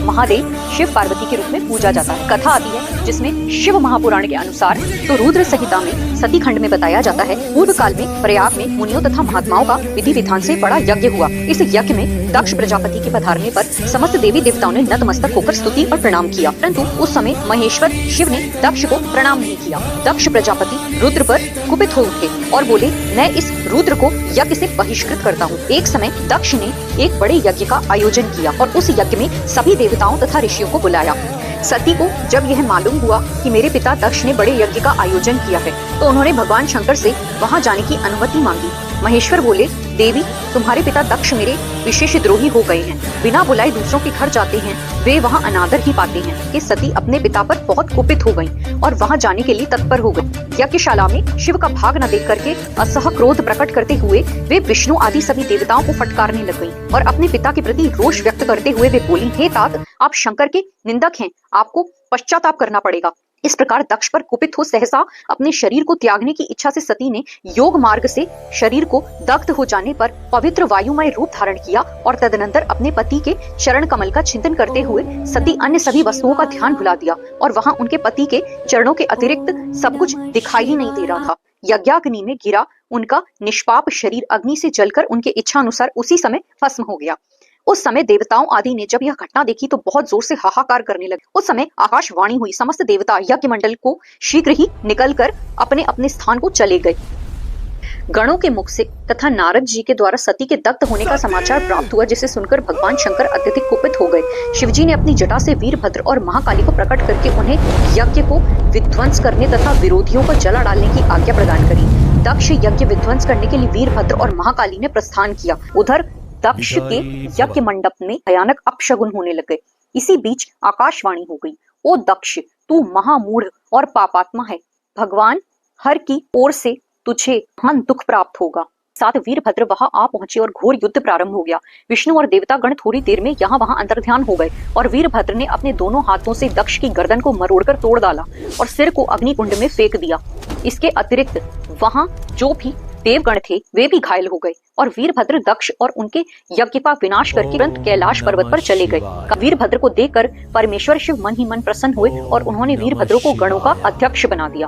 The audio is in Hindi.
महादेव शिव पार्वती के रूप में पूजा जाता है। कथा आती है जिसमें शिव महापुराण के अनुसार तो रुद्र संहिता में सती खंड में बताया जाता है, पूर्व काल में प्रयाग में मुनियों तथा महात्माओं का विधि विधान से बड़ा यज्ञ हुआ। इस यज्ञ में दक्ष प्रजापति के पधारने पर समस्त देवी देवताओं ने नतमस्तक होकर स्तुति और प्रणाम किया, परंतु उस समय महेश्वर शिव ने दक्ष को प्रणाम नहीं किया। दक्ष प्रजापति रुद्र पर कुपित हो उठे और बोले, मैं इस रुद्र को यज्ञ से बहिष्कृत करता हूँ। एक समय दक्ष ने एक बड़े यज्ञ का आयोजन किया और उस यज्ञ में सभी देवताओं तथा ऋषियों को बुलाया। सती को जब यह मालूम हुआ कि मेरे पिता दक्ष ने बड़े यज्ञ का आयोजन किया है, तो उन्होंने भगवान शंकर से वहां जाने की अनुमति मांगी। महेश्वर बोले, देवी, तुम्हारे पिता दक्ष मेरे विशेष द्रोही हो गए हैं, बिना बुलाए दूसरों के घर जाते हैं, वे वहां अनादर ही पाते हैं। कि सती अपने पिता पर बहुत कुपित हो गईं और वहां जाने के लिए तत्पर हो गई। यज्ञशाला में शिव का भाग न देख करके असह क्रोध प्रकट करते हुए वे विष्णु आदि सभी देवताओं को फटकारने लग गईं और अपने पिता के प्रति रोष व्यक्त करते हुए वे बोली, हे तात, आप शंकर के निंदक हैं, आपको पश्चाताप करना पड़ेगा। इस प्रकार दक्ष पर कुपित हो सहसा अपने शरीर को त्यागने की इच्छा से सती ने योग मार्ग से शरीर को दग्ध हो जाने पर पवित्र वायुमय रूप धारण किया और तदनंतर अपने पति के चरण कमल का चिंतन करते हुए सती अन्य सभी वस्तुओं का ध्यान भुला दिया और वहां उनके पति के चरणों के अतिरिक्त सब कुछ दिखाई ही नहीं दे रहा था। यज्ञाग्नि में गिरा उनका निष्पाप शरीर अग्नि से जलकर उनके इच्छा अनुसार उसी समय भस्म हो गया। उस समय देवताओं आदि ने जब यह घटना देखी तो बहुत जोर से हाहाकार करने लगे। उस समय आकाशवाणी हुई, समस्त देवता यज्ञ मंडल को शीघ्र ही निकलकर अपने अपने स्थान को चले गए। गणों के मुख से तथा नारद जी के द्वारा सती के दग्ध होने का समाचार प्राप्त हुआ, जिसे सुनकर भगवान शंकर अत्यधिक कुपित हो गए। शिवजी ने अपनी जटा से वीरभद्र और महाकाली को प्रकट करके उन्हें यज्ञ को विध्वंस करने तथा विरोधियों को जला डालने की आज्ञा प्रदान करी। दक्ष यज्ञ विध्वंस करने के लिए वीरभद्र और महाकाली ने प्रस्थान किया। उधर दक्ष के यज्ञ मंडप में भयानक अपशगुन होने लगे। इसी बीच आकाशवाणी हो गई, ओ दक्ष, तू महामूढ़ और पापात्मा है, भगवान हर की ओर से तुझे मन दुख प्राप्त होगा। साथ वीरभद्र वहां आ पहुंचे और घोर युद्ध प्रारंभ हो गया। विष्णु और देवता गण थोड़ी देर में यहाँ वहां अंतर्ध्यान हो गए और वीरभद्र ने अपने दोनों हाथों से दक्ष की गर्दन को मरोड़कर तोड़ डाला और सिर को अग्निकुंड में फेंक दिया। इसके अतिरिक्त वहां जो भी देवगण थे वे भी घायल हो गए और वीरभद्र दक्ष और उनके यज्ञ का विनाश करके तुरंत कैलाश पर्वत पर चले गए। वीरभद्र को देखकर परमेश्वर शिव मन ही मन प्रसन्न हुए और उन्होंने वीरभद्र को गणों का अध्यक्ष बना दिया।